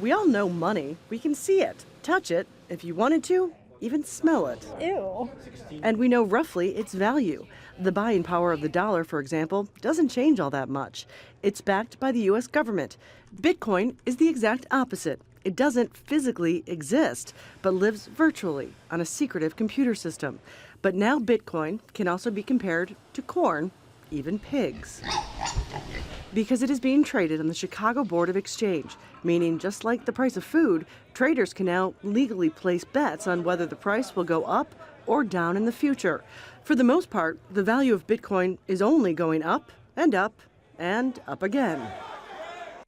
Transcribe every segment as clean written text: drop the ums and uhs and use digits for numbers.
We all know money. We can see it, touch it, if you wanted to, even smell it. Ew. And we know roughly its value. The buying power of the dollar, for example, doesn't change all that much. It's backed by the U.S. government. Bitcoin is the exact opposite. It doesn't physically exist, but lives virtually on a secretive computer system. But now Bitcoin can also be compared to corn, even pigs. Because it is being traded on the Chicago Board of Exchange, meaning just like the price of food, traders can now legally place bets on whether the price will go up or down in the future. For the most part, the value of Bitcoin is only going up and up and up again.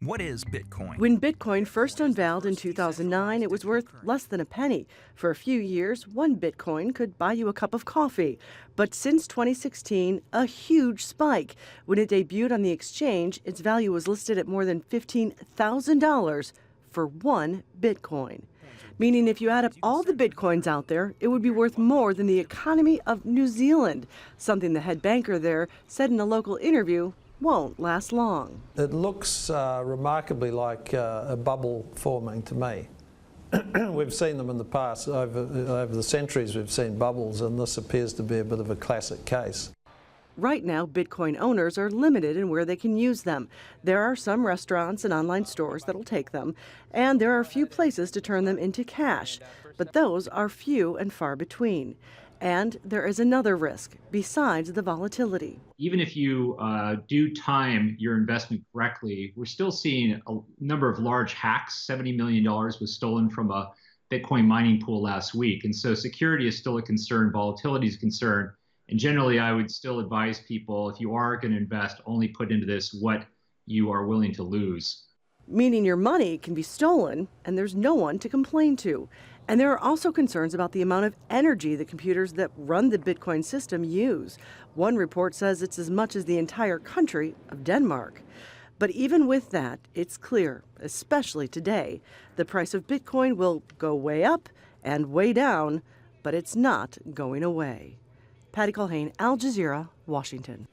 What is Bitcoin? When Bitcoin first unveiled in 2009, it was worth less than a penny. For a few years, one Bitcoin could buy you a cup of coffee. But since 2016, a huge spike. When it debuted on the exchange, its value was listed at more than $15,000 for one Bitcoin. Meaning if you add up all the Bitcoins out there, it would be worth more than the economy of New Zealand, something the head banker there said in a local interview won't last long. It looks remarkably like a bubble forming to me. We've seen them in the past. Over the centuries we've seen bubbles, and this appears to be a bit of a classic case. Right now, Bitcoin owners are limited in where they can use them. There are some restaurants and online stores that'll take them, and there are a few places to turn them into cash, but those are few and far between. And there is another risk besides the volatility. Even if you do time your investment correctly, we're still seeing a number of large hacks. $70 million was stolen from a Bitcoin mining pool last week. And so security is still a concern, volatility is a concern. And generally, I would still advise people, if you are going to invest, only put into this what you are willing to lose. Meaning your money can be stolen and there's no one to complain to. And there are also concerns about the amount of energy the computers that run the Bitcoin system use. One report says it's as much as the entire country of Denmark. But even with that, it's clear, especially today, the price of Bitcoin will go way up and way down, but it's not going away. Culhane, Al Jazeera, Washington.